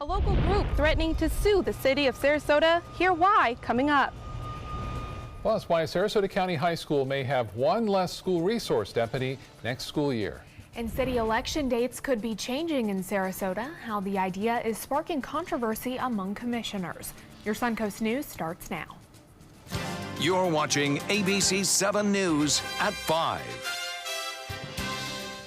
A local group threatening to sue the city of Sarasota. Hear why coming up. Plus, why Sarasota County High School may have one less school resource deputy next school year. And city election dates could be changing in Sarasota. How the idea is sparking controversy among commissioners. Your Suncoast News starts now. You're watching ABC 7 News at 5.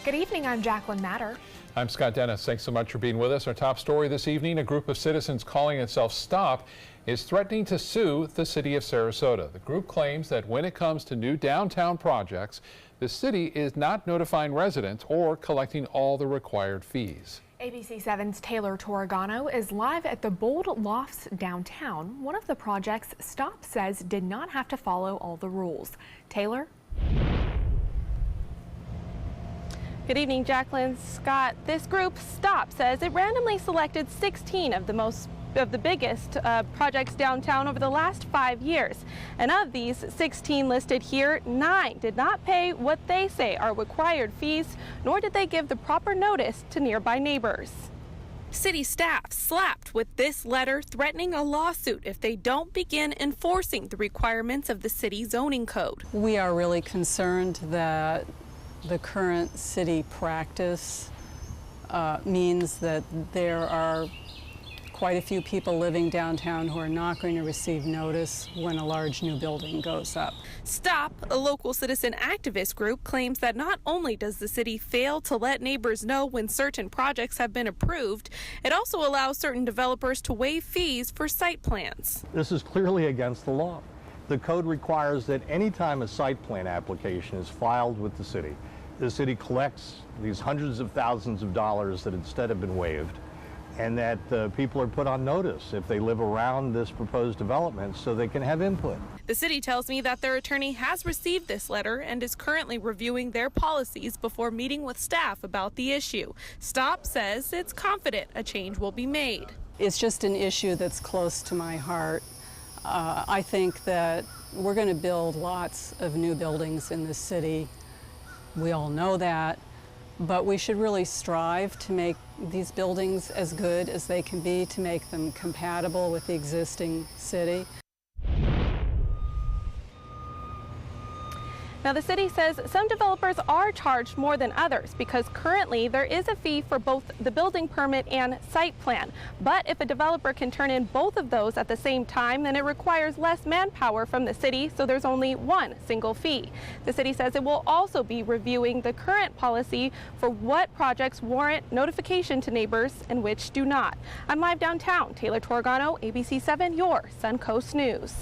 Good evening, I'm Jacqueline Matter. I'm Scott Dennis. Thanks so much for being with us. Our top story this evening, a group of citizens calling itself STOP is threatening to sue the city of Sarasota. The group claims that when it comes to new downtown projects, the city is not notifying residents or collecting all the required fees. ABC 7's Taylor Torregano is live at the Bold Lofts downtown. One of the projects STOP says did not have to follow all the rules. Taylor? Good evening, Jacqueline. Scott, this group STOP says it randomly selected 16 of the biggest projects downtown over the last 5 years. And of these 16 listed here, 9 did not pay what they say are required fees, nor did they give the proper notice to nearby neighbors. City staff slapped with this letter threatening a lawsuit if they don't begin enforcing the requirements of the city zoning code. We are really concerned that the current city practice means that there are quite a few people living downtown who are not going to receive notice when a large new building goes up. STOP, a local citizen activist group, claims that not only does the city fail to let neighbors know when certain projects have been approved, it also allows certain developers to waive fees for site plans. This is clearly against the law. The code requires that any time a site plan application is filed with the city collects these hundreds of thousands of dollars that instead have been waived, and that people are put on notice if they live around this proposed development so they can have input. The city tells me that their attorney has received this letter and is currently reviewing their policies before meeting with staff about the issue. STOP says it's confident a change will be made. It's just an issue that's close to my heart. I think that we're going to build lots of new buildings in this city. We all know that, but we should really strive to make these buildings as good as they can be, to make them compatible with the existing city. Now, the city says some developers are charged more than others because currently there is a fee for both the building permit and site plan. But if a developer can turn in both of those at the same time, then it requires less manpower from the city, so there's only one single fee. The city says it will also be reviewing the current policy for what projects warrant notification to neighbors and which do not. I'm live downtown. Taylor Torregano, ABC 7, your Suncoast News.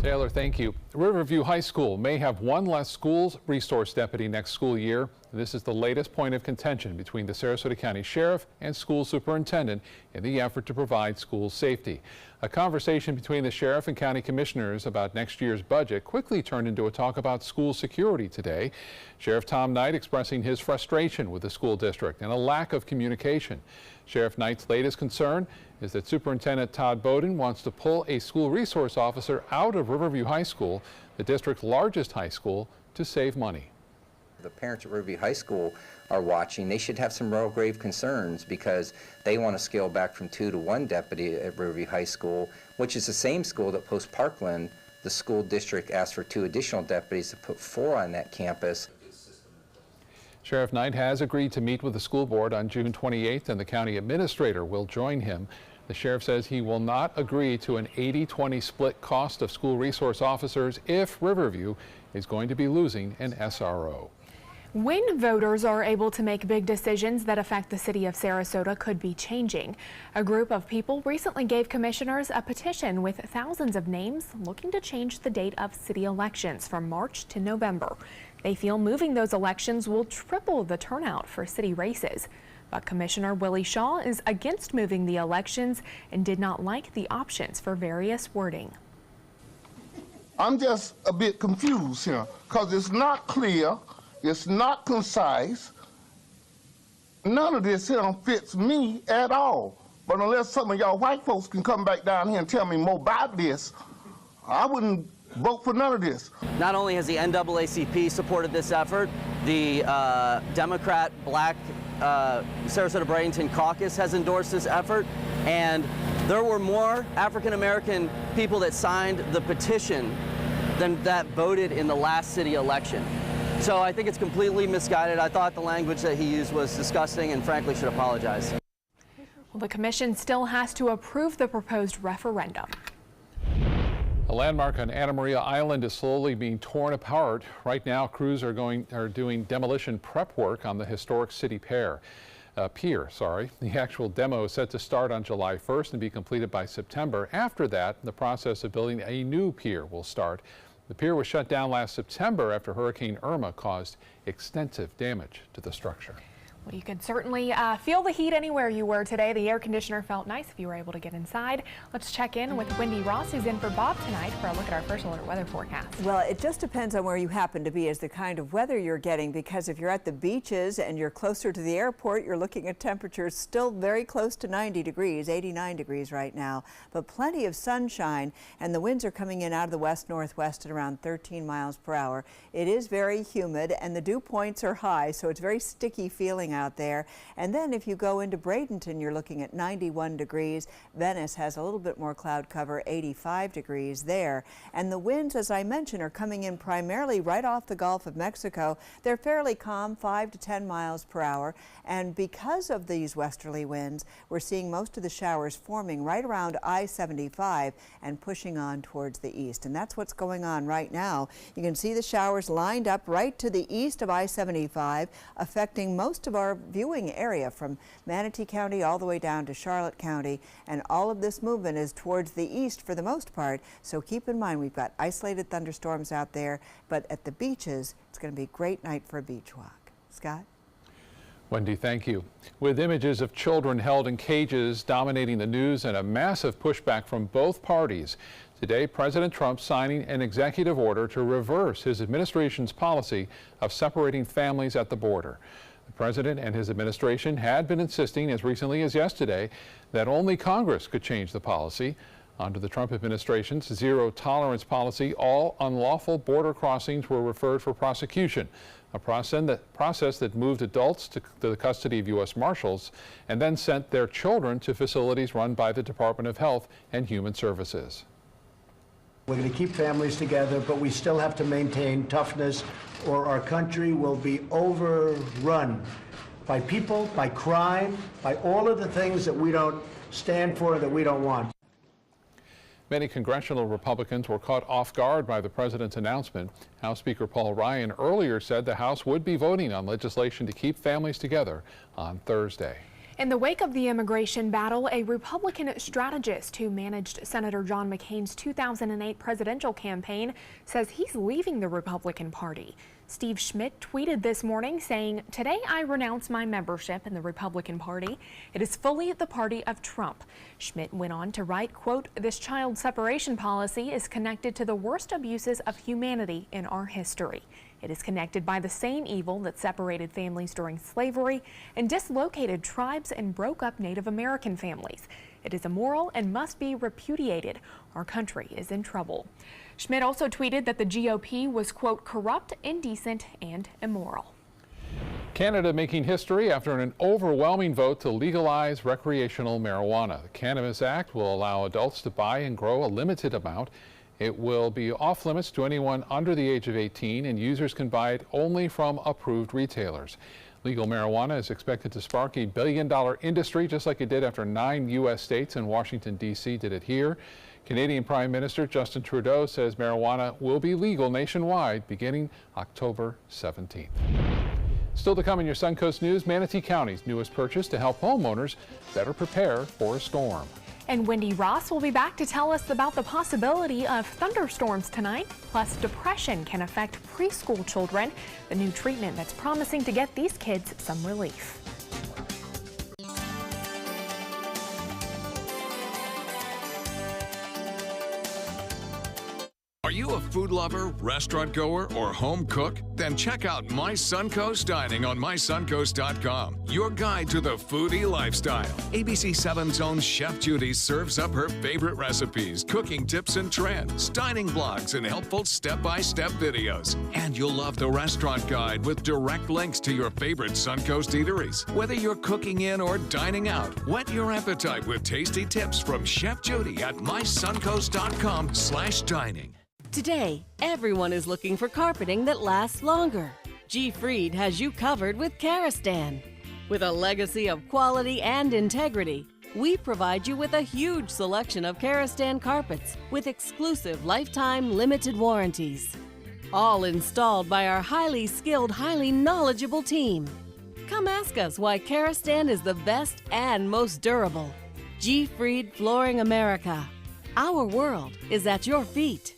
Taylor, thank you. Riverview High School may have one less schools resource deputy next school year. This is the latest point of contention between the Sarasota County Sheriff and school superintendent in the effort to provide school safety. A conversation between the sheriff and county commissioners about next year's budget quickly turned into a talk about school security today. Sheriff Tom Knight expressing his frustration with the school district and a lack of communication. Sheriff Knight's latest concern is that Superintendent Todd Bowden wants to pull a school resource officer out of Riverview High School, the district's largest high school, to save money. The parents at Riverview High School are watching. They should have some real grave concerns because they want to scale back from 2 to 1 deputy at Riverview High School, which is the same school that Post Parkland, the school district asked for 2 additional deputies to put 4 on that campus. Sheriff Knight has agreed to meet with the school board on June 28th, and the county administrator will join him. The sheriff says he will not agree to an 80-20 split cost of school resource officers if Riverview is going to be losing an SRO. When voters are able to make big decisions that affect the city of Sarasota could be changing. A group of people recently gave commissioners a petition with thousands of names looking to change the date of city elections from March to November. They feel moving those elections will triple the turnout for city races. But Commissioner Willie Shaw is against moving the elections and did not like the options for various wording. I'm just a bit confused here because it's not clear, it's not concise. None of this here fits me at all. But unless some of y'all white folks can come back down here and tell me more about this, I wouldn't vote for none of this. Not only has the NAACP supported this effort, the Democrat Black Sarasota Bradenton Caucus has endorsed this effort. And there were more African American people that signed the petition than that voted in the last city election. So I think it's completely misguided. I thought the language that he used was disgusting and frankly should apologize. Well, the commission still has to approve the proposed referendum. A landmark on Anna Maria Island is slowly being torn apart. Right now, crews are doing demolition prep work on the historic city pier. The actual demo is set to start on July 1st and be completed by September. After that, the process of building a new pier will start. The pier was shut down last September after Hurricane Irma caused extensive damage to the structure. Well, you could certainly feel the heat anywhere you were today. The air conditioner felt nice if you were able to get inside. Let's check in with Wendy Ross, who's in for Bob tonight for a look at our first alert weather forecast. Well, it just depends on where you happen to be as the kind of weather you're getting, because if you're at the beaches and you're closer to the airport, you're looking at temperatures still very close to 90 degrees, 89 degrees right now, but plenty of sunshine, and the winds are coming in out of the west-northwest at around 13 miles per hour. It is very humid and the dew points are high, so it's very sticky feeling out there. And then if you go into Bradenton, you're looking at 91 degrees. Venice has a little bit more cloud cover, 85 degrees there. And the winds, as I mentioned, are coming in primarily right off the Gulf of Mexico. They're fairly calm, 5 to 10 miles per hour. And because of these westerly winds, we're seeing most of the showers forming right around I-75 and pushing on towards the east. And that's what's going on right now. You can see the showers lined up right to the east of I-75, affecting most of our viewing area from Manatee County all the way down to Charlotte County, and all of this movement is towards the east for the most part. So keep in mind, we've got isolated thunderstorms out there, but at the beaches, it's going to be a great night for a beach walk. Scott? Wendy, thank you. With images of children held in cages dominating the news and a massive pushback from both parties, today President Trump signing an executive order to reverse his administration's policy of separating families at the border. The president and his administration had been insisting as recently as yesterday that only Congress could change the policy. Under the Trump administration's zero-tolerance policy, all unlawful border crossings were referred for prosecution, a process that moved adults to the custody of U.S. Marshals and then sent their children to facilities run by the Department of Health and Human Services. We're going to keep families together, but we still have to maintain toughness, or our country will be overrun by people, by crime, by all of the things that we don't stand for, that we don't want. Many congressional Republicans were caught off guard by the president's announcement. House Speaker Paul Ryan earlier said the House would be voting on legislation to keep families together on Thursday. In the wake of the immigration battle, a Republican strategist who managed Senator John McCain's 2008 presidential campaign says he's leaving the Republican Party. Steve Schmidt tweeted this morning saying, "Today I renounce my membership in the Republican Party. It is fully the party of Trump." Schmidt went on to write, quote, "This child separation policy is connected to the worst abuses of humanity in our history. It is connected by the same evil that separated families during slavery and dislocated tribes and broke up Native American families. It is immoral and must be repudiated. Our country is in trouble." Schmidt also tweeted that the GOP was, quote, "corrupt, indecent, and immoral." Canada making history after an overwhelming vote to legalize recreational marijuana. The Cannabis Act will allow adults to buy and grow a limited amount. It will be off limits to anyone under the age of 18, and users can buy it only from approved retailers. Legal marijuana is expected to spark a billion-dollar industry, just like it did after 9 U.S. states and Washington, D.C. did it here. Canadian Prime Minister Justin Trudeau says marijuana will be legal nationwide beginning October 17th. Still to come in your Suncoast News, Manatee County's newest purchase to help homeowners better prepare for a storm. And Wendy Ross will be back to tell us about the possibility of thunderstorms tonight. Plus, depression can affect preschool children, the new treatment that's promising to get these kids some relief. Are you a food lover, restaurant goer, or home cook? Then check out My Suncoast Dining on mysuncoast.com, your guide to the foodie lifestyle. ABC 7's own Chef Judy serves up her favorite recipes, cooking tips and trends, dining blogs, and helpful step-by-step videos. And you'll love the restaurant guide with direct links to your favorite Suncoast eateries. Whether you're cooking in or dining out, whet your appetite with tasty tips from Chef Judy at mysuncoast.com/dining. Today, everyone is looking for carpeting that lasts longer. G. Fried has you covered with Karastan. With a legacy of quality and integrity, we provide you with a huge selection of Karastan carpets with exclusive lifetime limited warranties. All installed by our highly skilled, highly knowledgeable team. Come ask us why Karastan is the best and most durable. G. Fried Flooring America. Our world is at your feet.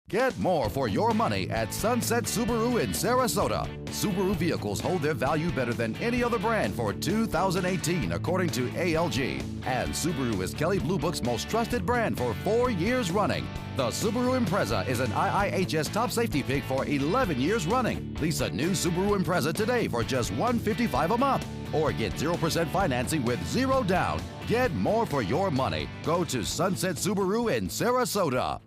Get more for your money at Sunset Subaru in Sarasota. Subaru vehicles hold their value better than any other brand for 2018, according to ALG. And Subaru is Kelley Blue Book's most trusted brand for 4 years running. The Subaru Impreza is an IIHS top safety pick for 11 years running. Lease a new Subaru Impreza today for just $155 a month. Or get 0% financing with zero down. Get more for your money. Go to Sunset Subaru in Sarasota.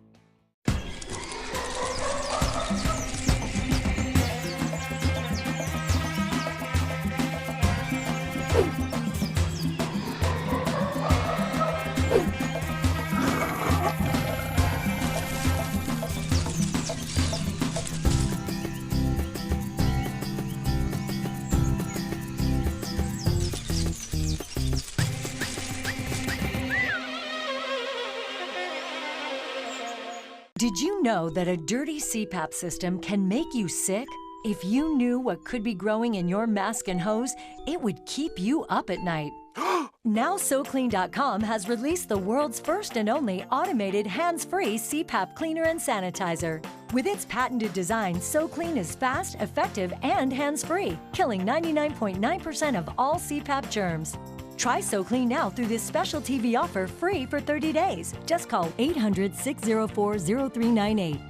Did you know that a dirty CPAP system can make you sick? If you knew what could be growing in your mask and hose, it would keep you up at night. Now SoClean.com has released the world's first and only automated hands-free CPAP cleaner and sanitizer. With its patented design, SoClean is fast, effective, and hands-free, killing 99.9% of all CPAP germs. Try SoClean now through this special TV offer free for 30 days. Just call 800-604-0398.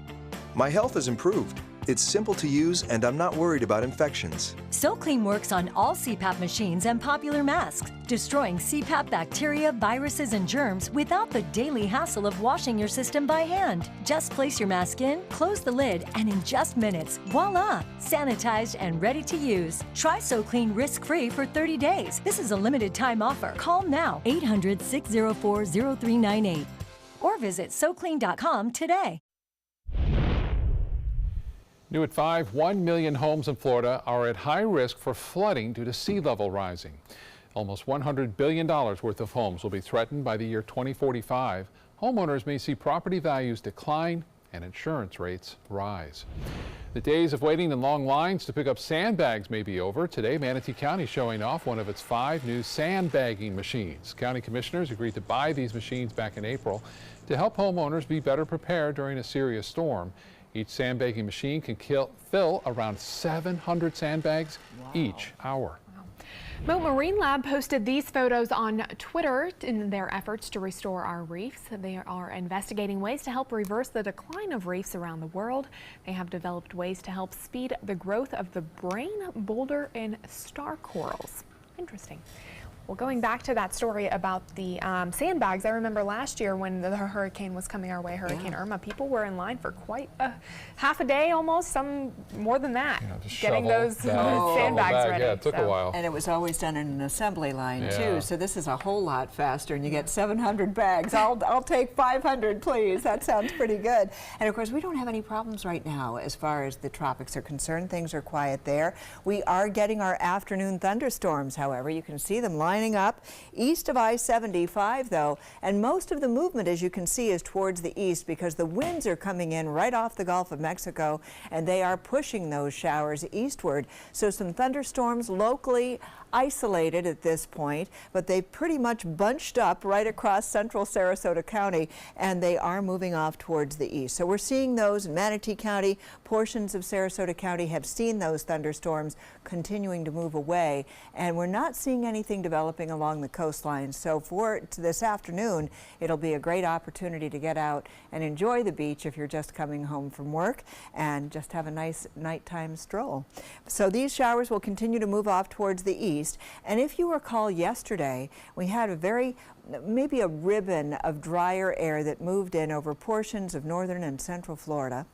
My health has improved. It's simple to use and I'm not worried about infections. SoClean works on all CPAP machines and popular masks, destroying CPAP bacteria, viruses, and germs without the daily hassle of washing your system by hand. Just place your mask in, close the lid, and in just minutes, voila! Sanitized and ready to use. Try SoClean risk-free for 30 days. This is a limited time offer. Call now, 800-604-0398. Or visit SoClean.com today. New at 5, 1 million homes in Florida are at high risk for flooding due to sea level rising. Almost $100 billion worth of homes will be threatened by the year 2045. Homeowners may see property values decline and insurance rates rise. The days of waiting in long lines to pick up sandbags may be over. Today, Manatee County showing off one of its 5 new sandbagging machines. County commissioners agreed to buy these machines back in April to help homeowners be better prepared during a serious storm. Each sandbagging machine can fill around 700 sandbags each hour. Mote Marine Lab posted these photos on Twitter in their efforts to restore our reefs. They are investigating ways to help reverse the decline of reefs around the world. They have developed ways to help speed the growth of the brain, boulder, and star corals. Interesting. Well, going back to that story about the sandbags, I remember last year when the hurricane was coming our way, Hurricane Irma, people were in line for quite half a day almost, some more than that, getting those sandbags ready. Yeah, it took a while. And it was always done in an assembly line too, so this is a whole lot faster, and you get 700 bags. I'll take 500, please. That sounds pretty good. And of course, we don't have any problems right now as far as the tropics are concerned. Things are quiet there. We are getting our afternoon thunderstorms, however. You can see them lining up east of I-75 though, and most of the movement, as you can see, is towards the east because the winds are coming in right off the Gulf of Mexico and they are pushing those showers eastward. So some thunderstorms locally isolated at this point, but they pretty much bunched up right across central Sarasota County, and they are moving off towards the east. So we're seeing those in Manatee County. Portions of Sarasota County have seen those thunderstorms continuing to move away, and we're not seeing anything developing along the coastline. So for this afternoon, it'll be a great opportunity to get out and enjoy the beach if you're just coming home from work, and just have a nice nighttime stroll. So these showers will continue to move off towards the east, and if you recall yesterday, we had maybe a ribbon of drier air that moved in over portions of northern and central Florida.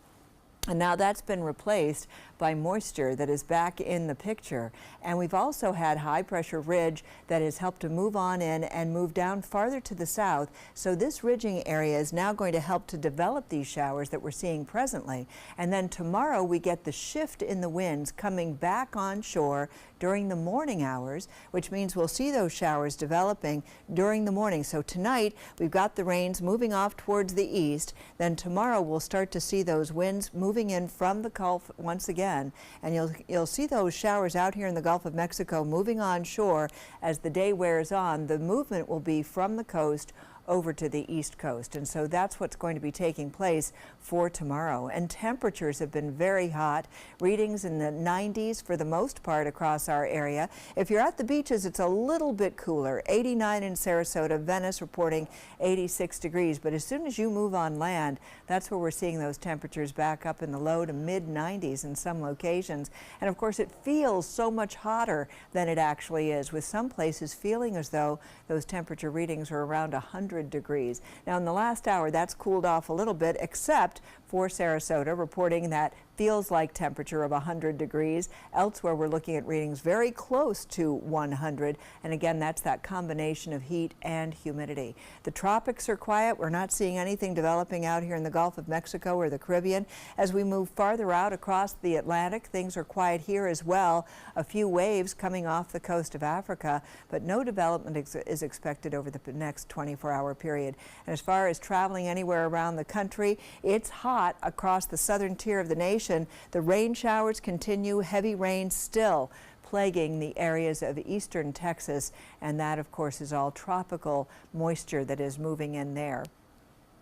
And now that's been replaced by moisture that is back in the picture. And we've also had high pressure ridge that has helped to move on in and move down farther to the south. So this ridging area is now going to help to develop these showers that we're seeing presently. And then tomorrow we get the shift in the winds coming back onshore during the morning hours, which means we'll see those showers developing during the morning. So tonight we've got the rains moving off towards the east. Then tomorrow we'll start to see those winds moving in from the Gulf once again, and you'll see those showers out here in the Gulf of Mexico moving onshore as the day wears on. The movement will be from the coast over to the east coast, and so that's what's going to be taking place for tomorrow. And temperatures have been very hot, readings in the 90s for the most part across our area. If you're at the beaches, it's a little bit cooler. 89 in Sarasota, Venice reporting 86 degrees, but as soon as you move on land, that's where we're seeing those temperatures back up in the low to mid 90s in some locations. And of course it feels so much hotter than it actually is, with some places feeling as though those temperature readings are around 100 degrees. Now in the last hour that's cooled off a little bit, except for Sarasota, reporting that feels like temperature of 100 degrees. Elsewhere we're looking at readings very close to 100, and again that's that combination of heat and humidity. The tropics are quiet. We're not seeing anything developing out here in the Gulf of Mexico or the Caribbean. As we move farther out across the Atlantic, things are quiet here as well. A few waves coming off the coast of Africa, but no development is expected over the next 24-hour period. And as far as traveling anywhere around the country, it's hot across the southern tier of the nation. The rain showers continue, heavy rain still plaguing the areas of eastern Texas, and that of course is all tropical moisture that is moving in there.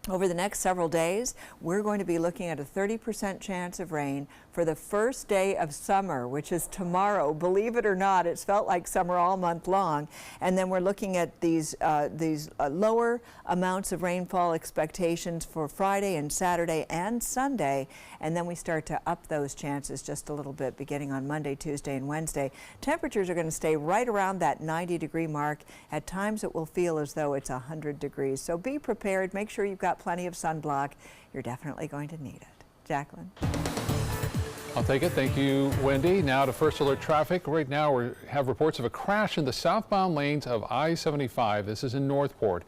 Over the next several days, we're going to be looking at a 30% chance of rain for the first day of summer, which is tomorrow. Believe it or not, it's felt like summer all month long. And then we're looking at these lower amounts of rainfall expectations for Friday and Saturday and Sunday. And then we start to up those chances just a little bit beginning on Monday, Tuesday, and Wednesday. Temperatures are going to stay right around that 90-degree mark. At times it will feel as though it's 100 degrees. So be prepared. Make sure you've got plenty of sunblock. You're definitely going to need it. Jacqueline. I'll take it. Thank you, Wendy. Now to First Alert traffic. Right now we have reports of a crash in the southbound lanes of I-75. This is in Northport,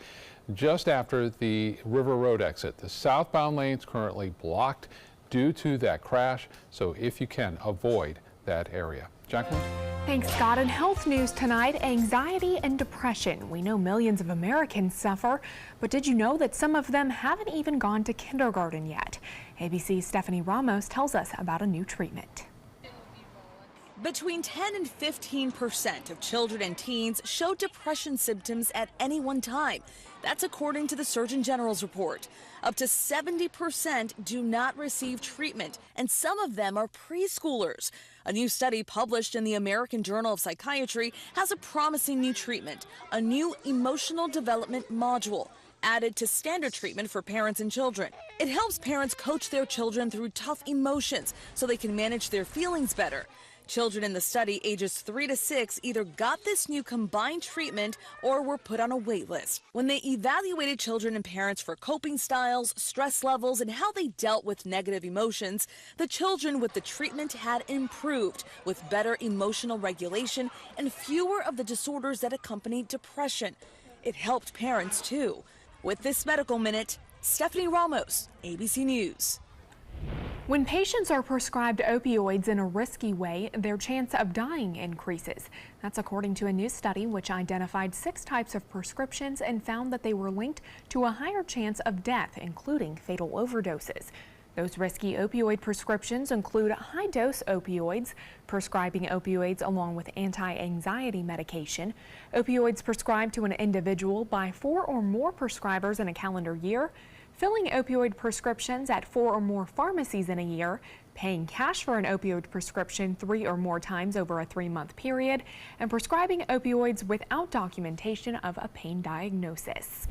just after the River Road exit. The southbound lanes currently blocked due to that crash, so if you can, avoid that area. Jacqueline? Thanks, Scott. In health news tonight, anxiety and depression. We know millions of Americans suffer, but did you know that some of them haven't even gone to kindergarten yet? ABC's Stephanie Ramos tells us about a new treatment. Between 10 and 15% of children and teens show depression symptoms at any one time. That's according to the Surgeon General's report. Up to 70% do not receive treatment, and some of them are preschoolers. A new study published in the American Journal of Psychiatry has a promising new treatment, a new emotional development module added to standard treatment for parents and children. It helps parents coach their children through tough emotions so they can manage their feelings better. Children in the study ages 3 to 6 either got this new combined treatment or were put on a wait list. When they evaluated children and parents for coping styles, stress levels, and how they dealt with negative emotions, the children with the treatment had improved with better emotional regulation and fewer of the disorders that accompany depression. It helped parents too. With this Medical Minute, Stephanie Ramos, ABC News. When patients are prescribed opioids in a risky way, their chance of dying increases. That's according to a new study which identified 6 types of prescriptions and found that they were linked to a higher chance of death, including fatal overdoses. Those risky opioid prescriptions include high-dose opioids, prescribing opioids along with anti-anxiety medication, opioids prescribed to an individual by 4 or more prescribers in a calendar year, filling opioid prescriptions at 4 or more pharmacies in a year, paying cash for an opioid prescription 3 or more times over a 3-month period, and prescribing opioids without documentation of a pain diagnosis.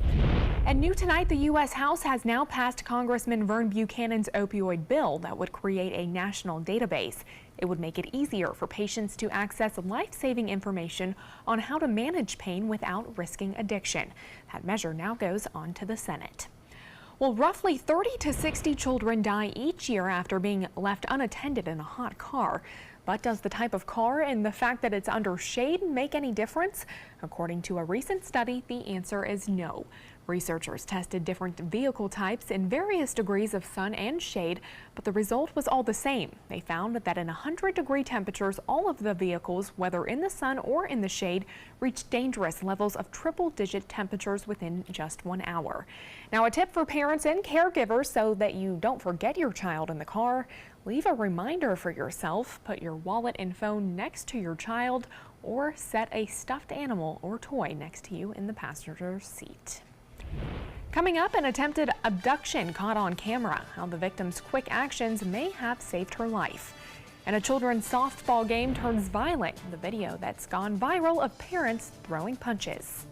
And new tonight, the U.S. House has now passed Congressman Vern Buchanan's opioid bill that would create a national database. It would make it easier for patients to access life-saving information on how to manage pain without risking addiction. That measure now goes on to the Senate. Well, roughly 30 to 60 children die each year after being left unattended in a hot car. But does the type of car and the fact that it's under shade make any difference? According to a recent study, the answer is no. Researchers tested different vehicle types in various degrees of sun and shade, but the result was all the same. They found that in 100-degree temperatures, all of the vehicles, whether in the sun or in the shade, reached dangerous levels of triple-digit temperatures within just 1 hour. Now, a tip for parents and caregivers so that you don't forget your child in the car: leave a reminder for yourself, put your wallet and phone next to your child, or set a stuffed animal or toy next to you in the passenger seat. Coming up, an attempted abduction caught on camera, how the victim's quick actions may have saved her life. And a children's softball game turns violent, the video that's gone viral of parents throwing punches.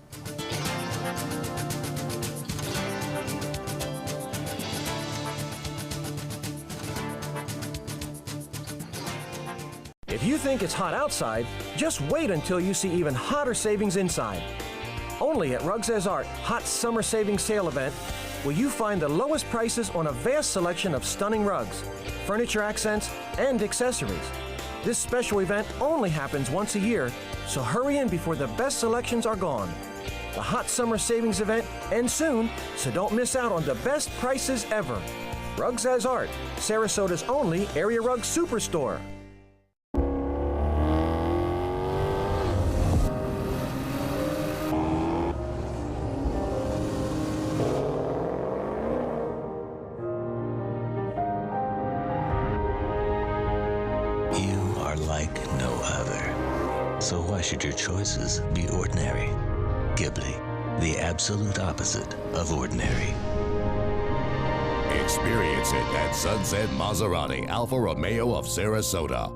If you think it's hot outside, just wait until you see even hotter savings inside. Only at Rugs As Art Hot Summer Savings Sale event will you find the lowest prices on a vast selection of stunning rugs, furniture accents, and accessories. This special event only happens once a year, so hurry in before the best selections are gone. The Hot Summer Savings event ends soon, so don't miss out on the best prices ever. Rugs As Art, Sarasota's only area rug superstore. Like no other. So why should your choices be ordinary? Ghibli, the absolute opposite of ordinary. Experience it at Sunset Maserati Alfa Romeo of Sarasota.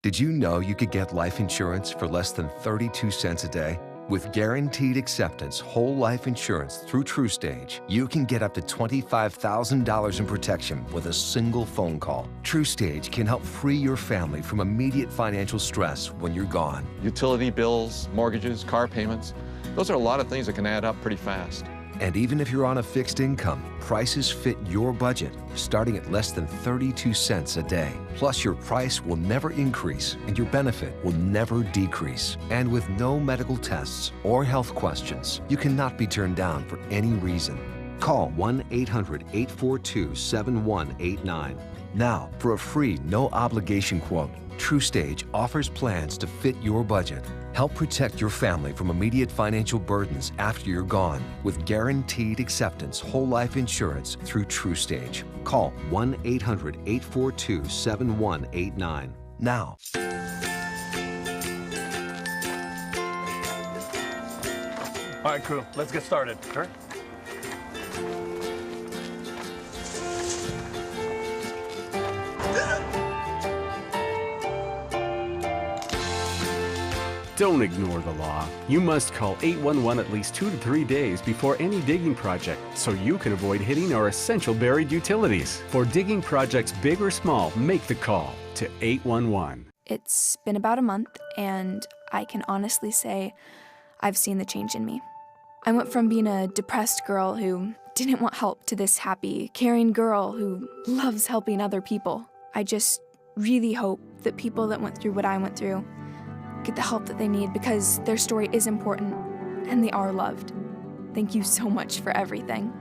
Did you know you could get life insurance for less than 32 cents a day? With Guaranteed Acceptance whole life insurance through TruStage, you can get up to $25,000 in protection with a single phone call. TruStage can help free your family from immediate financial stress when you're gone. Utility bills, mortgages, car payments, those are a lot of things that can add up pretty fast. And even if you're on a fixed income, prices fit your budget, starting at less than 32 cents a day. Plus, your price will never increase and your benefit will never decrease. And with no medical tests or health questions, you cannot be turned down for any reason. Call 1-800-842-7189. Now, for a free, no-obligation quote, TruStage offers plans to fit your budget. Help protect your family from immediate financial burdens after you're gone with Guaranteed Acceptance whole life insurance through TruStage. Call 1-800-842-7189 now. All right, crew, let's get started. Sure. Don't ignore the law. You must call 811 at least 2 to 3 days before any digging project so you can avoid hitting our essential buried utilities. For digging projects big or small, make the call to 811. It's been about a month, and I can honestly say I've seen the change in me. I went from being a depressed girl who didn't want help to this happy, caring girl who loves helping other people. I just really hope that people that went through what I went through get the help that they need, because their story is important and they are loved. Thank you so much for everything.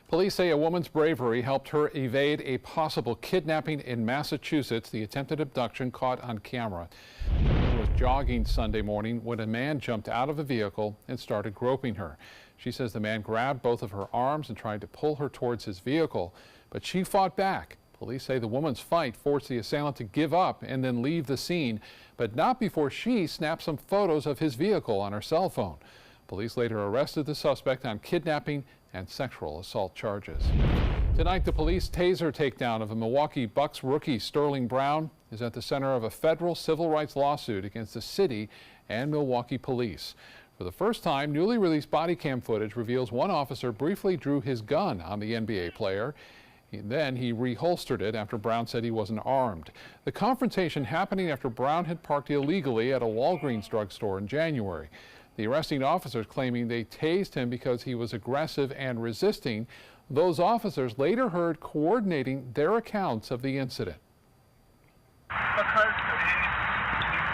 Police say a woman's bravery helped her evade a possible kidnapping in Massachusetts. The attempted abduction caught on camera. There was jogging Sunday morning when a man jumped out of a vehicle and started groping her. She says the man grabbed both of her arms and tried to pull her towards his vehicle, but she fought back. Police say the woman's fight forced the assailant to give up and then leave the scene, but not before she snapped some photos of his vehicle on her cell phone. Police later arrested the suspect on kidnapping and sexual assault charges. Tonight, the police taser takedown of a Milwaukee Bucks rookie, Sterling Brown, is at the center of a federal civil rights lawsuit against the city and Milwaukee police. For the first time, newly released body cam footage reveals one officer briefly drew his gun on the NBA player. Then he reholstered it after Brown said he wasn't armed. The confrontation happening after Brown had parked illegally at a Walgreens drugstore in January. The arresting officers claiming they tased him because he was aggressive and resisting. Those officers later heard coordinating their accounts of the incident. Because he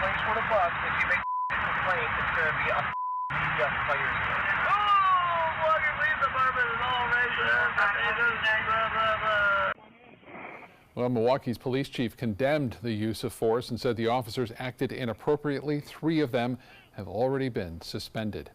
plays for the Bucks, if you make a complaint, it's going to be a media players. Well, Milwaukee's police chief condemned the use of force and said the officers acted inappropriately. 3 of them have already been suspended.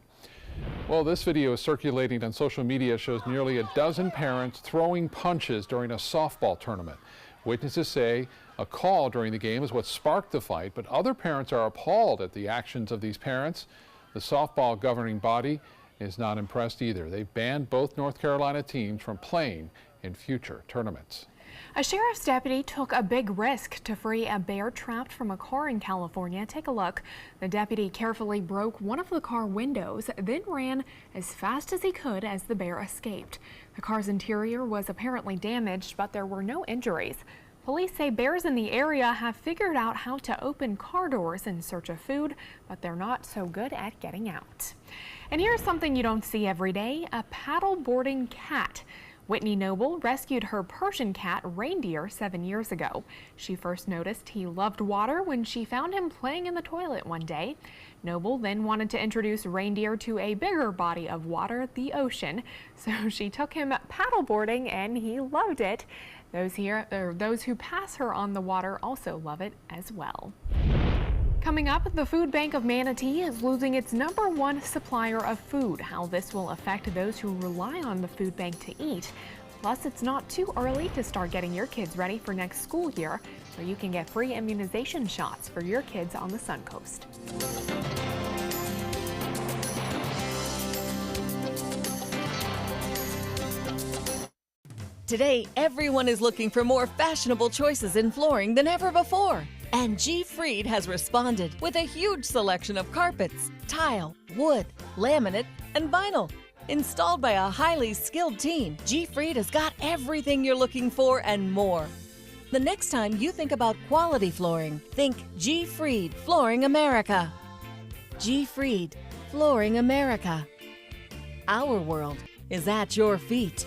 Well, this video is circulating on social media shows nearly a dozen parents throwing punches during a softball tournament. Witnesses say a call during the game is what sparked the fight, but other parents are appalled at the actions of these parents. The softball governing body is not impressed either. They've banned both North Carolina teams from playing in future tournaments. A sheriff's deputy took a big risk to free a bear trapped from a car in California. Take a look. The deputy carefully broke one of the car windows, then ran as fast as he could as the bear escaped. The car's interior was apparently damaged, but there were no injuries. Police say bears in the area have figured out how to open car doors in search of food, but they're not so good at getting out. And here's something you don't see every day, a paddle-boarding cat. Whitney Noble rescued her Persian cat, Reindeer, 7 years ago. She first noticed he loved water when she found him playing in the toilet one day. Noble then wanted to introduce Reindeer to a bigger body of water, the ocean. So she took him paddleboarding and he loved it. Those who pass her on the water also love it as well. Coming up, the Food Bank of Manatee is losing its #1 supplier of food. How this will affect those who rely on the food bank to eat. Plus, it's not too early to start getting your kids ready for next school year, so you can get free immunization shots for your kids on the Suncoast. Today, everyone is looking for more fashionable choices in flooring than ever before. And G. Fried has responded with a huge selection of carpets, tile, wood, laminate, and vinyl. Installed by a highly skilled team, G. Fried has got everything you're looking for and more. The next time you think about quality flooring, think G. Fried Flooring America. G. Fried Flooring America. Our world is at your feet.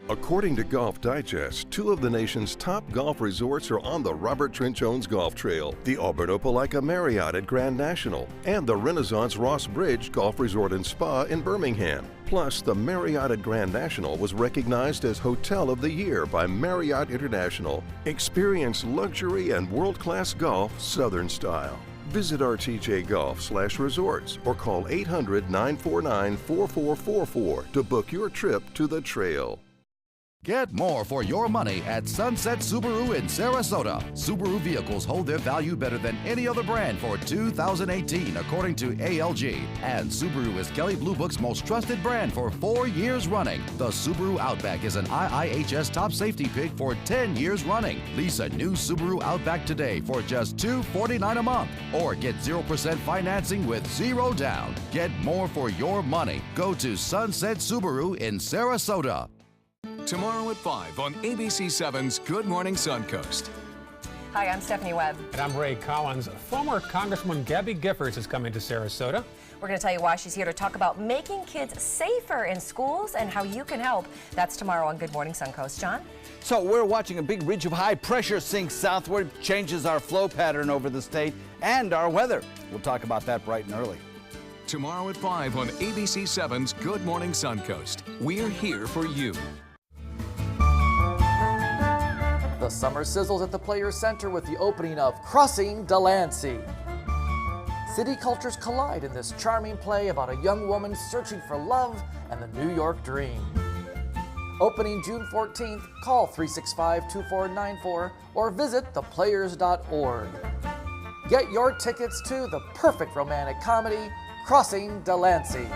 According to Golf Digest, 2 of the nation's top golf resorts are on the Robert Trent Jones Golf Trail, the Auburn Opelika Marriott at Grand National, and the Renaissance Ross Bridge Golf Resort and Spa in Birmingham. Plus, the Marriott at Grand National was recognized as Hotel of the Year by Marriott International. Experience luxury and world-class golf Southern style. Visit rtjgolf/resorts or call 800-949-4444 to book your trip to the trail. Get more for your money at Sunset Subaru in Sarasota. Subaru vehicles hold their value better than any other brand for 2018, according to ALG. And Subaru is Kelley Blue Book's most trusted brand for 4 years running. The Subaru Outback is an IIHS top safety pick for 10 years running. Lease a new Subaru Outback today for just $249 a month, or get 0% financing with 0 down. Get more for your money. Go to Sunset Subaru in Sarasota. Tomorrow at 5 on ABC7's Good Morning Suncoast. Hi, I'm Stephanie Webb. And I'm Ray Collins. Former Congresswoman Gabby Giffords is coming to Sarasota. We're going to tell you why she's here to talk about making kids safer in schools and how you can help. That's tomorrow on Good Morning Suncoast. John? So we're watching a big ridge of high pressure sink southward, changes our flow pattern over the state and our weather. We'll talk about that bright and early. Tomorrow at 5 on ABC 7's Good Morning Suncoast. We're here for you. The summer sizzles at the Players Center with the opening of Crossing Delancey. City cultures collide in this charming play about a young woman searching for love and the New York dream. Opening June 14th, call 365-2494 or visit theplayers.org. Get your tickets to the perfect romantic comedy, Crossing Delancey.